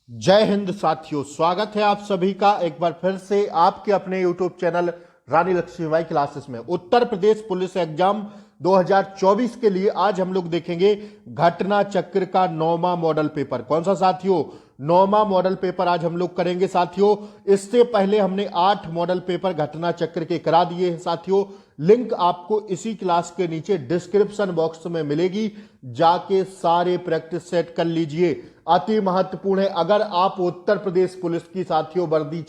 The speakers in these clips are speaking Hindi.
जय हिंद साथियों, स्वागत है आप सभी का एक बार फिर से आपके अपने यूट्यूब चैनल रानी लक्ष्मीबाई क्लासेस में। उत्तर प्रदेश पुलिस एग्जाम 2024 के लिए आज हम लोग देखेंगे घटना चक्र का 9वां मॉडल पेपर। कौन सा साथियों? 9वां मॉडल पेपर आज हम लोग करेंगे साथियों। इससे पहले हमने 8 मॉडल पेपर घटना चक्र के करा दिए हैं साथियों। लिंक आपको इसी क्लास के नीचे डिस्क्रिप्शन बॉक्स में मिलेगी, जाके सारे प्रैक्टिस सेट कर लीजिए। अति महत्वपूर्ण है, अगर आप उत्तर प्रदेश पुलिस की साथियों वर्दी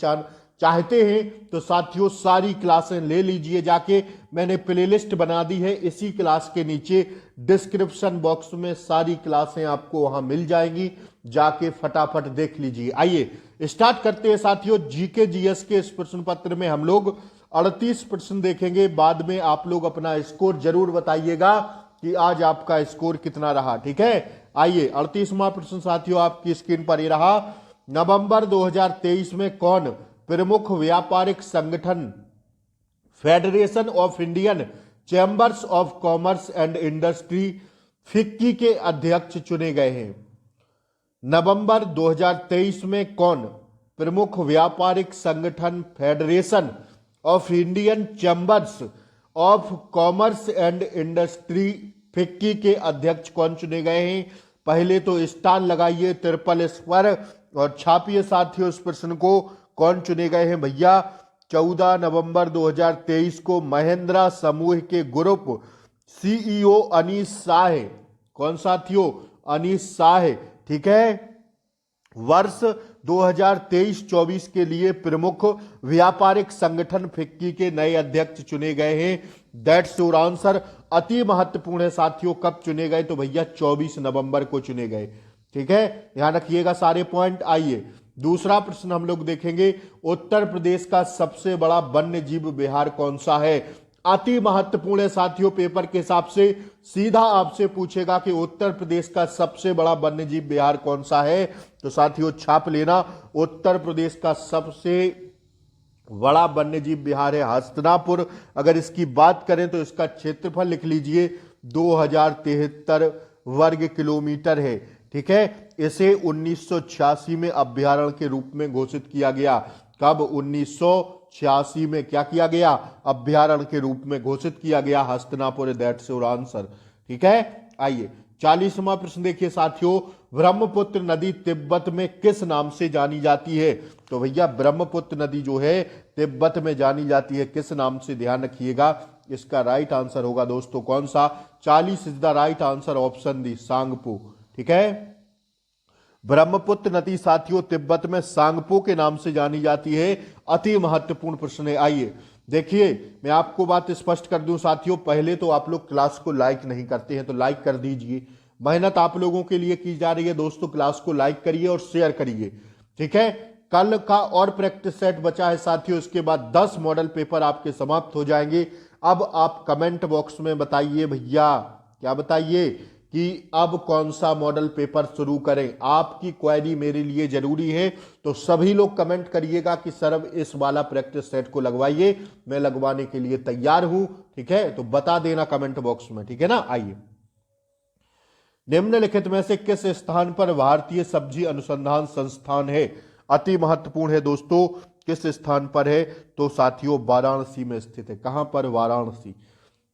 चाहते हैं तो साथियों सारी क्लासें ले लीजिए जाके। मैंने प्लेलिस्ट बना दी है इसी क्लास के नीचे डिस्क्रिप्शन बॉक्स में, सारी क्लासें आपको वहां मिल जाएंगी, जाके फटाफट देख लीजिए। आइए स्टार्ट करते हैं साथियों। जीके जीएस के इस प्रश्न पत्र में हम लोग 38 प्रश्न देखेंगे। बाद में आप लोग अपना स्कोर जरूर बताइएगा कि आज आपका स्कोर कितना रहा, ठीक है। आइए 38वां प्रश्न साथियों आपकी स्क्रीन पर ये रहा। नवंबर 2023 में कौन प्रमुख व्यापारिक संगठन federation of Indian chambers of commerce and industry FICCI के अध्यक्ष चुने गए हैं? नवंबर 2023 में कौन प्रमुख व्यापारिक संगठन federation of Indian chambers of commerce and industry FICCI के अध्यक्ष कौन चुने गए हैं? पहले तो स्टार लगाइए ट्रिपल एस पर और छापिए साथियों इस प्रश्न को। कौन चुने गए हैं भैया? 14 नवंबर 2023 को महिंद्रा समूह के ग्रुप सीईओ अनीश शाह है। कौन साथियों? अनीश शाह है, ठीक है। वर्ष 2023-24 के लिए प्रमुख व्यापारिक संगठन फिक्की के नए अध्यक्ष चुने गए हैं। That's your answer. अति महत्वपूर्ण है साथियों, कब चुने गए? तो भैया 24 नवंबर को चुने गए, ठीक है। ध्यान रखिएगा सारे पॉइंट। आइए दूसरा प्रश्न हम लोग देखेंगे। उत्तर प्रदेश का सबसे बड़ा वन्य जीव विहार कौन सा है? अति महत्वपूर्ण है साथियों, पेपर के हिसाब से सीधा आपसे पूछेगा कि उत्तर प्रदेश का सबसे बड़ा वन्यजीव विहार कौन सा है। तो साथियों छाप लेना, उत्तर प्रदेश का सबसे बड़ा वन्यजीव विहार है हस्तिनापुर। अगर इसकी बात करें तो इसका क्षेत्रफल लिख लीजिए 2073 वर्ग किलोमीटर है, ठीक है। इसे 1986 में अभ्यारण्य के रूप में घोषित किया गया। कब? 1986 में क्या किया गया? अभ्यारण्य के रूप में घोषित किया गया हस्तिनापुर। दैट्स योर आंसर, ठीक है। आइए 40वां प्रश्न देखिए साथियों। ब्रह्मपुत्र नदी तिब्बत में किस नाम से जानी जाती है? तो भैया ब्रह्मपुत्र नदी जो है तिब्बत में जानी जाती है किस नाम से? ध्यान रखिएगा, इसका राइट आंसर होगा दोस्तों कौन सा? 40 is the right answer, option D Tsangpo, ठीक है। ब्रह्मपुत्र नदी साथियों तिब्बत में सांगपो के नाम से जानी जाती है। अति महत्वपूर्ण प्रश्न है। आइए देखिए, मैं आपको बात स्पष्ट कर दूं साथियों, पहले तो आप लोग क्लास को लाइक नहीं करते हैं तो लाइक कर दीजिए। मेहनत आप लोगों के लिए की जा रही है दोस्तों, क्लास को लाइक करिए और शेयर करिए, ठीक है। कल का और प्रैक्टिस सेट बचा है साथियों, इसके बाद 10 मॉडल पेपर आपके समाप्त हो जाएंगे। अब आप कमेंट बॉक्स में बताइए भैया, क्या बताइए कि अब कौन सा मॉडल पेपर शुरू करें। आपकी क्वेरी मेरे लिए जरूरी है, तो सभी लोग कमेंट करिएगा कि सर इस वाला प्रैक्टिस सेट को लगवाइए, मैं लगवाने के लिए तैयार हूं, ठीक है। तो बता देना कमेंट बॉक्स में, ठीक है ना। आइए निम्नलिखित में से किस स्थान पर भारतीय सब्जी अनुसंधान संस्थान है? अति महत्वपूर्ण है दोस्तों, किस स्थान पर है? तो साथियों वाराणसी में स्थित है। कहां पर? वाराणसी।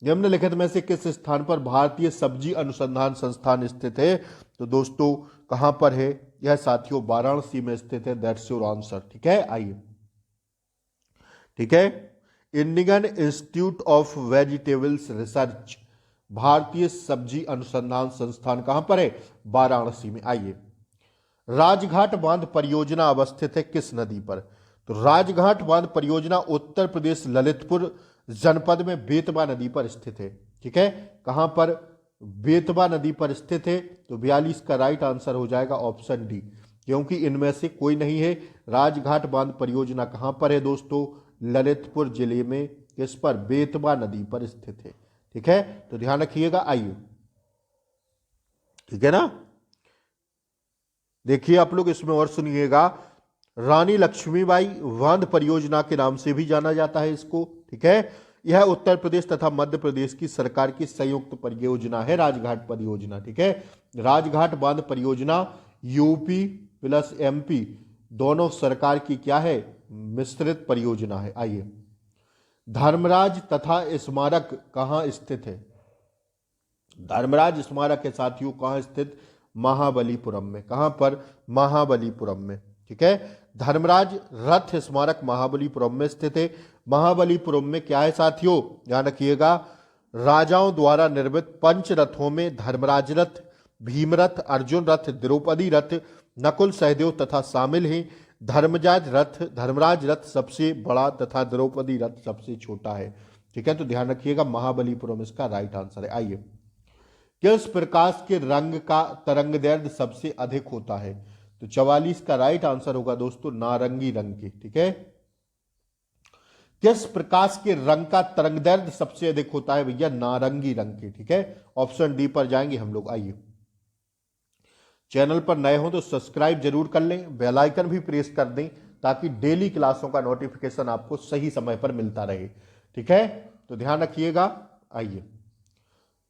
निम्नलिखित में से किस स्थान पर भारतीय सब्जी अनुसंधान संस्थान स्थित है? तो दोस्तों कहां पर है? यह साथियों वाराणसी में स्थित है। दैट्स योर आंसर, ठीक है। आइए, ठीक है। Indian institute of vegetables research, भारतीय सब्जी अनुसंधान संस्थान कहां पर है? वाराणसी में। आइए, राजघाट बांध परियोजना अवस्थित है किस नदी पर? तो राजघाट बांध परियोजना उत्तर प्रदेश ललितपुर जनपद में बेतवा नदी पर स्थित है, ठीक है। कहां पर? बेतवा नदी पर स्थित है। तो 42 का राइट आंसर हो जाएगा ऑप्शन डी, क्योंकि इनमें से कोई नहीं है। राजघाट बांध परियोजना कहां पर है दोस्तों? ललितपुर जिले में, किस पर? बेतवा नदी पर स्थित है, ठीक है। तो ध्यान रखिएगा। आइए, ठीक है ना। देखिए आप लोग इसमें और सुनिएगा, रानी लक्ष्मीबाई बांध परियोजना के नाम से भी जाना जाता है इसको, ठीक है। यह उत्तर प्रदेश तथा मध्य प्रदेश की सरकार की संयुक्त परियोजना है राजघाट परियोजना, ठीक है। राजघाट बांध परियोजना यूपी, प्लस एमपी दोनों सरकार की क्या है, मिश्रित परियोजना है। आइए, धर्मराज तथा स्मारक कहाँ स्थित है? धर्मराज स्मारक है साथियों कहाँ स्थित? महाबलीपुरम में। कहां पर? महाबलीपुरम में। ठीक है, धर्मराज रथ स्मारक महाबलीपुरम में स्थित है। महाबलीपुरम में क्या है साथियों, ध्यान रखिएगा, राजाओं द्वारा निर्मित पंच रथों में धर्मराज रथ, भीमरथ, अर्जुन रथ, द्रौपदी रथ, नकुल सहदेव तथा शामिल हैं। धर्मराज रथ सबसे बड़ा तथा द्रौपदी रथ सबसे छोटा है। ठीक है, तो ध्यान रखिएगा महाबलीपुरम इसका राइट आंसर है। आइए, किस प्रकाश के रंग का तरंगदैर्घ्य सबसे अधिक होता है? तो 44 का राइट आंसर होगा दोस्तों नारंगी रंग की। ठीक है, किस प्रकाश के रंग का तरंगदैर्घ्य सबसे अधिक होता है भैया? नारंगी रंग की। ठीक है, ऑप्शन डी पर जाएंगे हम लोग। आइए, चैनल पर नए हो तो सब्सक्राइब जरूर कर लें, बेल आइकन भी प्रेस कर दें ताकि डेली क्लासों का नोटिफिकेशन आपको सही समय पर मिलता रहे। ठीक है, तो ध्यान रखिएगा। आइए,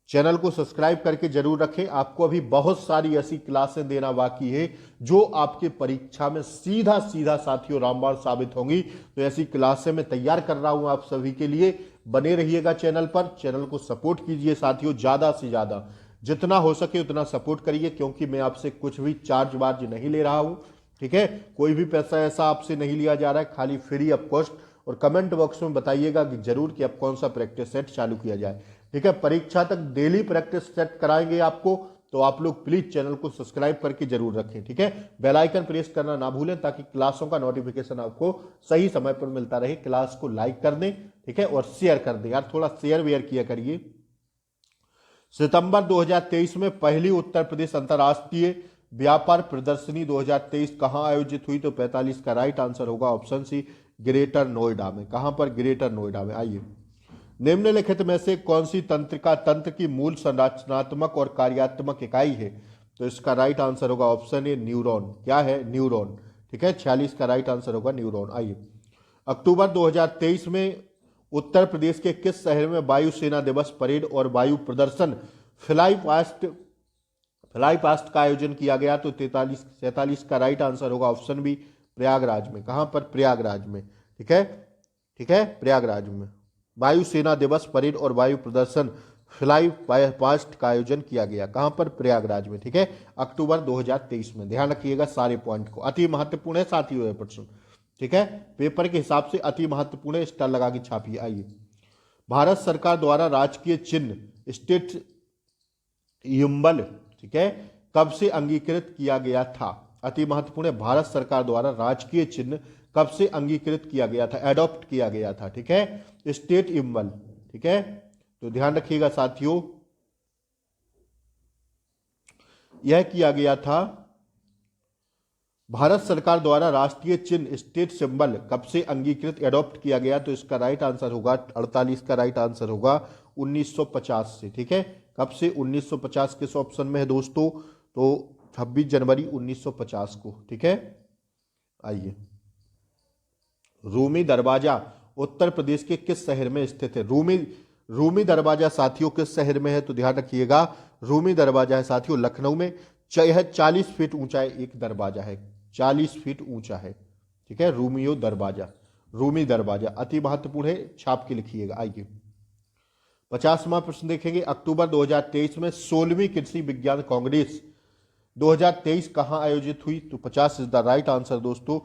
चैनल को सब्सक्राइब करके जरूर रखें। आपको अभी बहुत सारी ऐसी क्लासें देना बाकी है जो आपके परीक्षा में सीधा सीधा साथियों रामबाण साबित होंगी। तो ऐसी क्लासें मैं तैयार कर रहा हूं आप सभी के लिए। बने रहिएगा चैनल पर, चैनल को सपोर्ट कीजिए साथियों, ज्यादा से ज्यादा जितना हो सके उतना सपोर्ट करिए, क्योंकि मैं आपसे कुछ भी चार्ज वार्ज नहीं ले रहा हूं। ठीक है, कोई भी पैसा ऐसा आपसे नहीं लिया जा रहा है, खाली फ्री ऑफ कॉस्ट। और कमेंट बॉक्स में बताइएगा कि जरूर कि अब कौन सा प्रैक्टिस सेट चालू किया जाए। ठीक है, परीक्षा तक डेली प्रैक्टिस सेट कराएंगे आपको, तो आप लोग प्लीज चैनल को सब्सक्राइब करके जरूर रखें। ठीक है, बेल आइकन प्रेस करना ना भूलें ताकि क्लासों का नोटिफिकेशन आपको सही समय पर मिलता रहे। क्लास को लाइक कर दें, ठीक है, और शेयर कर दें यार, थोड़ा शेयर वेयर किया करिए। सितंबर 2023 में पहली उत्तर प्रदेश अंतर्राष्ट्रीय व्यापार प्रदर्शनी 2023 कहां आयोजित हुई? तो 45 का राइट आंसर होगा ऑप्शन सी, ग्रेटर नोएडा में। कहां पर? ग्रेटर नोएडा में। आइए, निम्नलिखित में से कौन सी तंत्र की मूल संरचनात्मक और कार्यात्मक इकाई है? तो इसका राइट आंसर होगा ऑप्शन ए, न्यूरॉन। क्या है? न्यूरॉन। ठीक है, 46 का राइट आंसर होगा न्यूरॉन। आइए, अक्टूबर 2023 में उत्तर प्रदेश के किस शहर में वायुसेना दिवस परेड और वायु प्रदर्शन फ्लाई पास्ट का आयोजन किया गया? तो 47 का राइट आंसर होगा ऑप्शन बी, प्रयागराज में। कहां पर? प्रयागराज में। ठीक है, ठीक है, प्रयागराज में वायुसेना दिवस परेड और वायु प्रदर्शन फ्लाई पास्ट का आयोजन किया गया। कहां पर? प्रयागराज में। ठीक है, अक्टूबर 2023 में। ध्यान रखिएगा सारे पॉइंट को, अति महत्वपूर्ण है साथियों यह प्रश्न। ठीक है, पेपर के हिसाब से अति महत्वपूर्ण है, स्टार लगा के छापिए। आइए, भारत सरकार द्वारा राजकीय चिन्ह स्टेट सिंबल, ठीक है, कब से अंगीकृत किया गया था? अति महत्वपूर्ण है, भारत सरकार द्वारा राजकीय चिन्ह कब से अंगीकृत किया गया था, एडॉप्ट किया गया था? ठीक है, स्टेट सिंबल। ठीक है, तो ध्यान रखिएगा साथियों, यह किया गया था भारत सरकार द्वारा राष्ट्रीय चिन्ह स्टेट सिंबल कब से अंगीकृत एडॉप्ट किया गया? तो इसका राइट आंसर होगा 48 का राइट आंसर होगा 1950 से। ठीक है, कब से? 1950 किस ऑप्शन में है दोस्तों? तो 26 जनवरी 1950 को। ठीक है, आइए, रूमी दरवाजा उत्तर प्रदेश के किस शहर में स्थित है? रूमी दरवाजा साथियों किस शहर में है? तो ध्यान रखिएगा, रूमी दरवाजा है साथियों लखनऊ में। यह 40 फीट ऊंचा एक दरवाजा है, 40 फीट ऊंचा है। ठीक है, रूमी दरवाजा अति महत्वपूर्ण है, छाप के लिखिएगा। आइए, 50वां प्रश्न देखेंगे। अक्टूबर 2023 में 16वीं कृषि विज्ञान कांग्रेस 2023 कहां आयोजित हुई? तो 50 इज द राइट आंसर दोस्तों,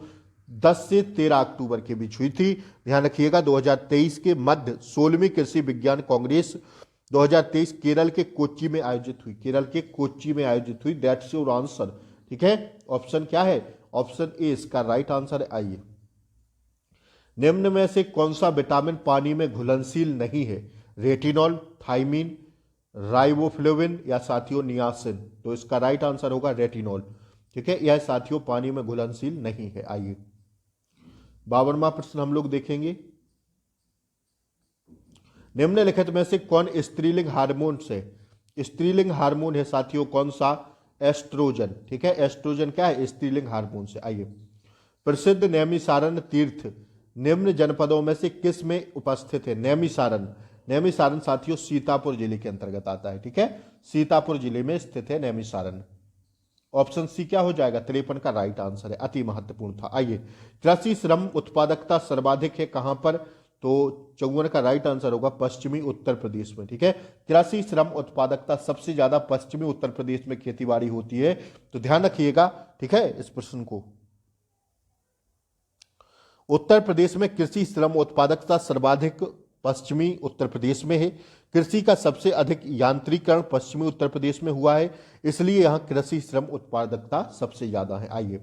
10 से 13 अक्टूबर के बीच हुई थी। ध्यान रखिएगा, 2023 के मध्य 16वीं कृषि विज्ञान कांग्रेस 2023 केरल के कोच्चि में आयोजित हुई। केरल के कोच्चि में आयोजित हुई। That's your answer. ठीक है, ऑप्शन क्या है? ऑप्शन ए इसका राइट आंसर है। आइए, निम्न में से कौन सा विटामिन पानी में घुलनशील नहीं है? रेटिनॉल, थाइमीन, राइबोफ्लेविन या साथियों नियासिन? तो इसका राइट आंसर होगा रेटिनॉल। ठीक है, यह साथियों पानी में घुलनशील नहीं है। आइए, 52वां प्रश्न हम लोग देखेंगे। निम्नलिखित में से कौन स्त्रीलिंग हार्मोन से? स्त्रीलिंग हार्मोन है साथियों कौन सा? एस्ट्रोजन। ठीक है, एस्ट्रोजन क्या है? स्त्रीलिंग हार्मोन से। आइए, प्रसिद्ध नैमिसारण तीर्थ निम्न जनपदों में से किस में उपस्थित है? नैमिसारण साथियों सीतापुर जिले के अंतर्गत आता है। ठीक है, सीतापुर जिले में स्थित है नैमिसारण। ऑप्शन सी क्या हो जाएगा, 53 का राइट आंसर है, अति महत्वपूर्ण था। आइए, कृषि श्रम उत्पादकता सर्वाधिक है कहां पर, तो 54 का राइट आंसर होगा पश्चिमी उत्तर प्रदेश में। ठीक है, कृषि श्रम उत्पादकता सबसे ज्यादा पश्चिमी उत्तर प्रदेश में खेतीबाड़ी होती है, तो ध्यान रखिएगा। ठीक है, इस प्रश्न को, उत्तर प्रदेश में कृषि श्रम उत्पादकता सर्वाधिक पश्चिमी उत्तर प्रदेश में है। कृषि का सबसे अधिक यांत्रिकरण पश्चिमी उत्तर प्रदेश में हुआ है, इसलिए यहां कृषि श्रम उत्पादकता सबसे ज्यादा है। आइए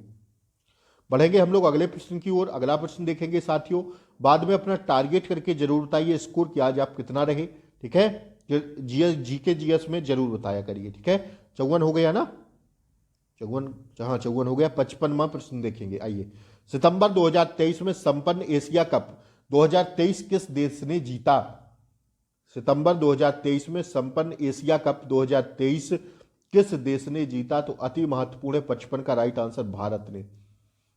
बढ़ेंगे हम लोग अगले प्रश्न की ओर। अगला प्रश्न देखेंगे साथियों, बाद में अपना टारगेट करके जरूर बताइए स्कोर कि आज आप कितना रहे। ठीक है, जीएस जीके जीएस में जरूर बताया करिए। ठीक है, 54 हो गया ना, 54 हो गया। 55वां प्रश्न देखेंगे। आइए, सितंबर 2023 में संपन्न एशिया कप 2023 किस देश ने जीता। सितंबर 2023 में संपन्न एशिया कप 2023 किस देश ने जीता, तो अति महत्वपूर्ण है 55 का राइट आंसर भारत ने।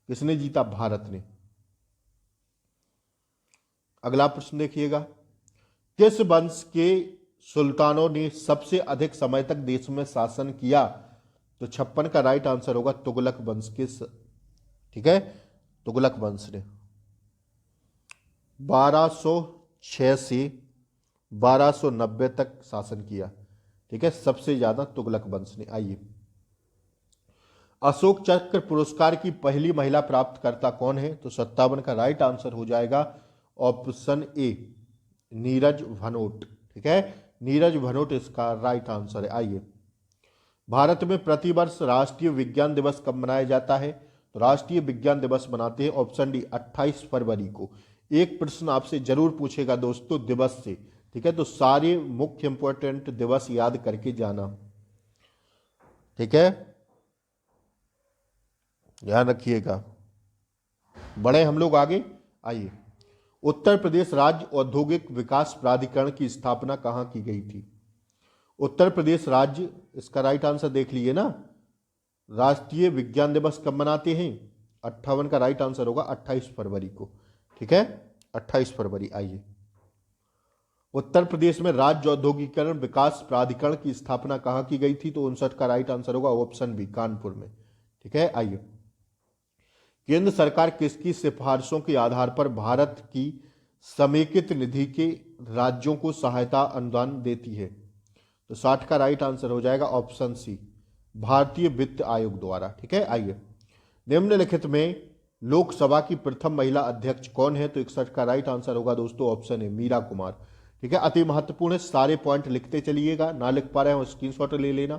किसने जीता, भारत ने। अगला प्रश्न देखिएगा, किस वंश के सुल्तानों ने सबसे अधिक समय तक देश में शासन किया, तो 56 का राइट आंसर होगा तुगलक वंश के। ठीक है, तुगलक वंश ने 1206 से 1290 तक शासन किया। ठीक है, सबसे ज्यादा तुगलक वंश ने। आइए, अशोक चक्र पुरस्कार की पहली महिला प्राप्तकर्ता कौन है, तो 57 का राइट आंसर हो जाएगा ऑप्शन ए, नीरज भनोट। ठीक है, नीरज भनोट इसका राइट आंसर है। आइए, भारत में प्रतिवर्ष राष्ट्रीय विज्ञान दिवस कब मनाया जाता है, तो राष्ट्रीय विज्ञान दिवस मनाते हैं ऑप्शन डी 28 फरवरी को। एक प्रश्न आपसे जरूर पूछेगा दोस्तों दिवस से। ठीक है, तो सारे मुख्य इंपॉर्टेंट दिवस याद करके जाना। ठीक है, ध्यान रखिएगा। बढ़े हम लोग आगे। आइए, उत्तर प्रदेश राज्य औद्योगिक विकास प्राधिकरण की स्थापना कहां की गई थी। उत्तर प्रदेश राज्य, इसका राइट आंसर देख लीजिए ना, राष्ट्रीय विज्ञान दिवस कब मनाते हैं, 58 का राइट आंसर होगा 28 फरवरी को। ठीक है, 28 फरवरी। आइए, उत्तर प्रदेश में राज्य औद्योगिकरण विकास प्राधिकरण की स्थापना कहां की गई थी, तो 59 का राइट आंसर होगा ऑप्शन बी, कानपुर में। ठीक है, आइए, केंद्र सरकार किसकी सिफारिशों के आधार पर भारत की समेकित निधि के राज्यों को सहायता अनुदान देती है, तो 60 का राइट आंसर हो जाएगा ऑप्शन सी, भारतीय वित्त आयोग द्वारा। ठीक है, आइए, निम्नलिखित में लोकसभा की प्रथम महिला अध्यक्ष कौन है, तो 61 का राइट आंसर होगा दोस्तों ऑप्शन ए, मीरा कुमार। ठीक है, अति महत्वपूर्ण है, सारे पॉइंट लिखते चलिएगा, ना लिख पा रहे हो स्क्रीनशॉट ले लेना।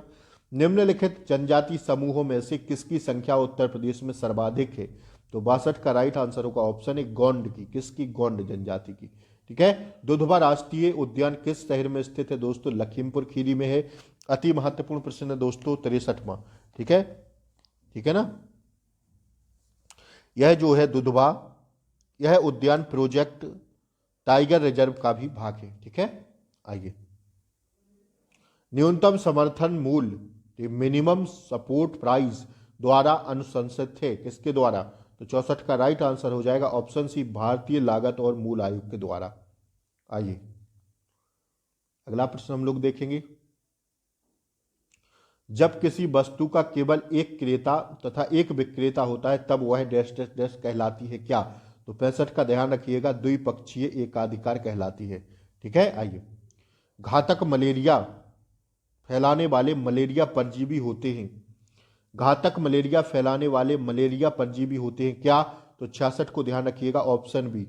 निम्नलिखित जनजाति समूहों में से किसकी संख्या उत्तर प्रदेश में सर्वाधिक है, तो 62 का राइट आंसर होगा ऑप्शन ए, गोंड की। किसकी, गोंड जनजाति की। ठीक है, दुधवा राष्ट्रीय उद्यान किस शहर में स्थित है दोस्तों, लखीमपुर खीरी में है। अति महत्वपूर्ण प्रश्न है दोस्तों 63वां। ठीक है, ठीक है ना, यह जो है दुधवा, यह उद्यान प्रोजेक्ट टाइगर रिजर्व का भी भाग है। ठीक है, आइए, न्यूनतम समर्थन मूल्य मिनिमम सपोर्ट प्राइस द्वारा अनुशंसित है, किसके द्वारा, तो 64 का राइट आंसर हो जाएगा ऑप्शन सी, भारतीय लागत और मूल आयोग के द्वारा। आइए, अगला प्रश्न हम लोग देखेंगे, जब किसी वस्तु का केवल एक क्रेता तथा एक विक्रेता होता है तब वह डैश डैश डैश कहलाती है क्या, तो 65 का ध्यान रखिएगा, द्विपक्षीय एकाधिकार कहलाती है। ठीक है, आइए, घातक मलेरिया फैलाने वाले मलेरिया परजीवी होते हैं, घातक मलेरिया फैलाने वाले मलेरिया परजीवी होते हैं क्या, तो 66 को ध्यान रखिएगा ऑप्शन बी,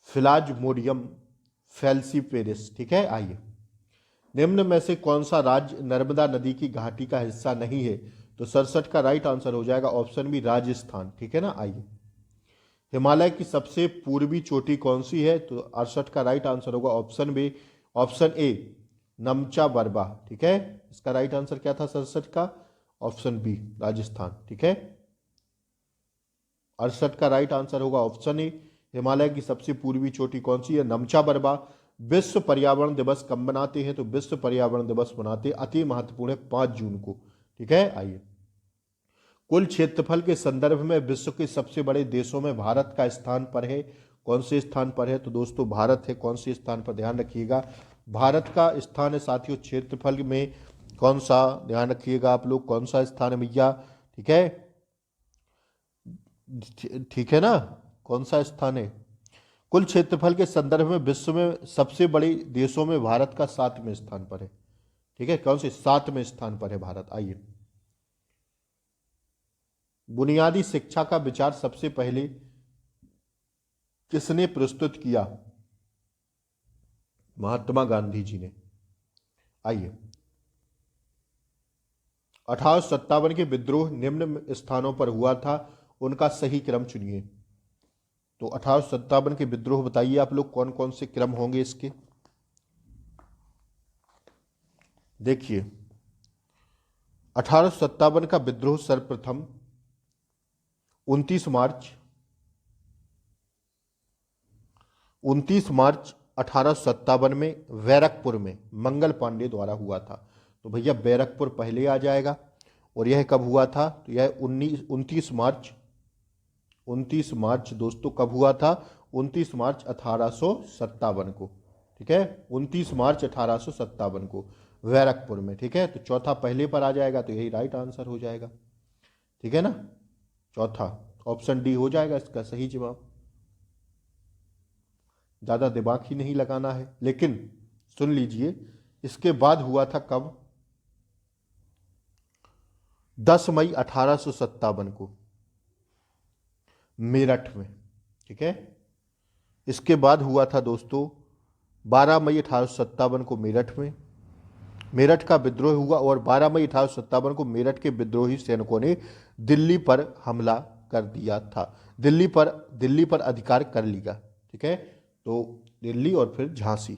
फ्लाज्मोडियम फैल्सीपेरिस। ठीक है, आइए, निम्न में से कौन सा राज्य नर्मदा नदी की घाटी का हिस्सा नहीं है, तो 67 का राइट आंसर हो जाएगा ऑप्शन बी, राजस्थान। ठीक है ना, आइए, हिमालय की सबसे पूर्वी चोटी कौन सी है, तो 68 का राइट आंसर होगा option B, option A, Namcha Barwa. ठीक है, इसका राइट आंसर क्या था 67 का, ऑप्शन बी, राजस्थान। ठीक है, 68 का राइट आंसर होगा ऑप्शन ए, हिमालय की सबसे पूर्वी चोटी कौन सी है, नमचा बरबा। विश्व पर्यावरण दिवस कब मनाते हैं, तो विश्व पर्यावरण दिवस मनाते अति महत्वपूर्ण है 5 जून को। ठीक है, आइए, कुल क्षेत्रफल के संदर्भ में विश्व के सबसे बड़े देशों में भारत का स्थान पर है, कौन से स्थान पर है, तो दोस्तों भारत है। कौन से स्थान पर, ध्यान रखिएगा, भारत का स्थान है साथियों क्षेत्रफल में कौन सा, ध्यान रखिएगा आप लोग, कौन सा स्थान है भैया? ठीक है, ठीक है ना, कौन सा स्थान है? कुल क्षेत्रफल के संदर्भ में विश्व में सबसे बड़े देशों में भारत का 7वें स्थान पर है। ठीक है, कौन से 7वें स्थान पर है भारत? आइए, बुनियादी शिक्षा का विचार सबसे पहले किसने प्रस्तुत किया? महात्मा गांधी जी ने। आइए, 1857 के विद्रोह निम्न स्थानों पर हुआ था, उनका सही क्रम चुनिए। तो 1857 के विद्रोह बताइए आप लोग, कौन कौन से क्रम होंगे इसके? देखिए, 1857 का विद्रोह सर्वप्रथम 29 मार्च 1857 में बैरकपुर में मंगल पांडे द्वारा हुआ था। तो भैया बैरकपुर पहले आ जाएगा। और यह कब हुआ था? तो यह 29 मार्च दोस्तों कब हुआ था? 29 मार्च 1857 को। ठीक है, 29 मार्च 1857 को बैरकपुर में। ठीक है, तो चौथा पहले पर आ जाएगा, तो यही राइट आंसर हो जाएगा। ठीक है ना, चौथा ऑप्शन डी हो जाएगा इसका सही जवाब। ज्यादा दिमाग ही नहीं लगाना है, लेकिन सुन लीजिए, इसके बाद हुआ था कब? 10 मई 1857 को मेरठ में। ठीक है, इसके बाद हुआ था दोस्तों 12 मई 1857 को मेरठ में मेरठ का विद्रोह हुआ। और 12 मई 1857 को मेरठ के विद्रोही सैनिकों ने दिल्ली पर हमला कर दिया था, दिल्ली पर अधिकार कर लिया। ठीक है, तो दिल्ली और फिर झांसी।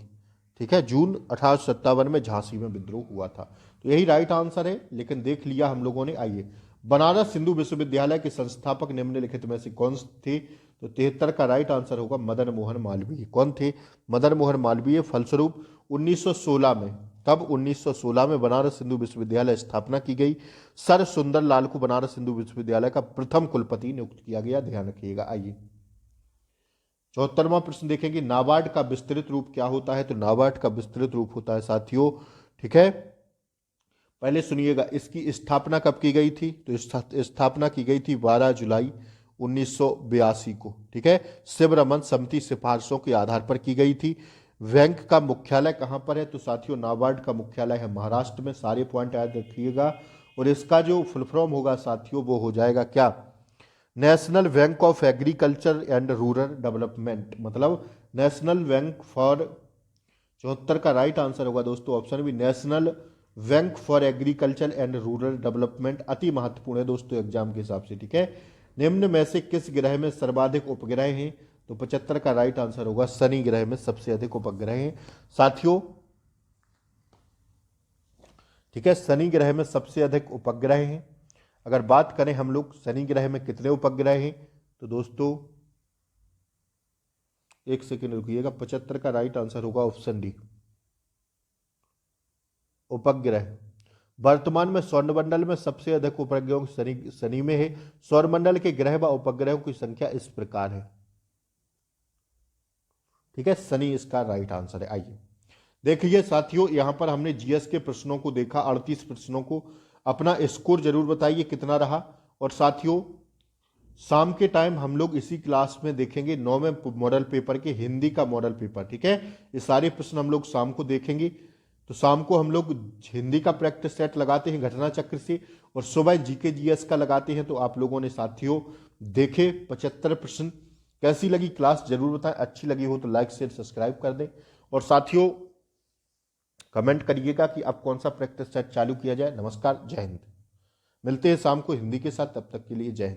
ठीक है, जून 1857 में झांसी में विद्रोह हुआ था। तो यही राइट आंसर है, लेकिन देख लिया हम लोगों ने। आइए, बनारस हिंदू विश्वविद्यालय के संस्थापक निम्नलिखित में से कौन थे? तो 73 का राइट आंसर होगा मदन मोहन मालवीय। कौन थे? मदन मोहन मालवीय। फलस्वरूप 1916 में, तब 1916 में बनारस हिंदू विश्वविद्यालय स्थापना की गई। सर सुंदर लाल को बनारस हिंदू विश्वविद्यालय का प्रथम कुलपति नियुक्त किया गया, ध्यान रखिएगा। आइए, 74वां प्रश्न देखेंगे, नाबार्ड का विस्तृत रूप क्या होता है? तो नाबार्ड का विस्तृत रूप होता है साथियों, ठीक है, पहले सुनिएगा, इसकी स्थापना कब की गई थी? तो स्थापना की गई थी 12 जुलाई 1982 को। ठीक है, शिवरमन समिति सिफारिशों के आधार पर की गई थी। बैंक का मुख्यालय कहां पर है? तो साथियों, नाबार्ड का मुख्यालय है महाराष्ट्र में। सारे पॉइंट याद रखिएगा। और इसका जो फुल फॉर्म होगा साथियों, वो हो जाएगा क्या? National bank of agriculture and rural development, मतलब नेशनल बैंक फॉर, 74 का राइट आंसर होगा दोस्तों option B, national bank for agriculture and rural development. अति महत्वपूर्ण है दोस्तों एग्जाम के हिसाब से। ठीक है, निम्न में से किस ग्रह में सर्वाधिक उपग्रह हैं? तो 75 का राइट आंसर होगा शनि ग्रह में सबसे अधिक उपग्रह हैं साथियों। ठीक है, शनि ग्रह में सबसे अधिक उपग्रह हैं। अगर बात करें हम लोग शनि ग्रह में कितने उपग्रह हैं, तो दोस्तों एक सेकेंड रुकिएगा, 75 का राइट आंसर होगा ऑप्शन डी, उपग्रह। वर्तमान में सौरमंडल में सबसे अधिक उपग्रहों शनि में है। सौरमंडल के ग्रह व उपग्रहों की संख्या इस प्रकार है। ठीक है, शनि इसका राइट आंसर है। आइए देखिए साथियों, यहां पर हमने जीएस के प्रश्नों को देखा, 38 प्रश्नों को। अपना स्कोर जरूर बताइए कितना रहा। और साथियों, शाम के टाइम हम लोग इसी क्लास में देखेंगे 9वें मॉडल पेपर के हिंदी का मॉडल पेपर। ठीक है, ये सारे प्रश्न हम लोग शाम को देखेंगे। तो शाम को हम लोग हिंदी का प्रैक्टिस सेट लगाते हैं घटना चक्र से, और सुबह जीके जीएस का लगाते हैं। तो आप लोगों ने साथियों देखे 75 प्रश्न। कैसी लगी क्लास जरूर बताएं, अच्छी लगी हो तो लाइक शेयर सब्सक्राइब कर दें। और साथियों कमेंट करिएगा कि अब कौन सा प्रैक्टिस सेट चालू किया जाए। नमस्कार, जय हिंद। मिलते हैं शाम को हिंदी के साथ, तब तक के लिए जय हिंद।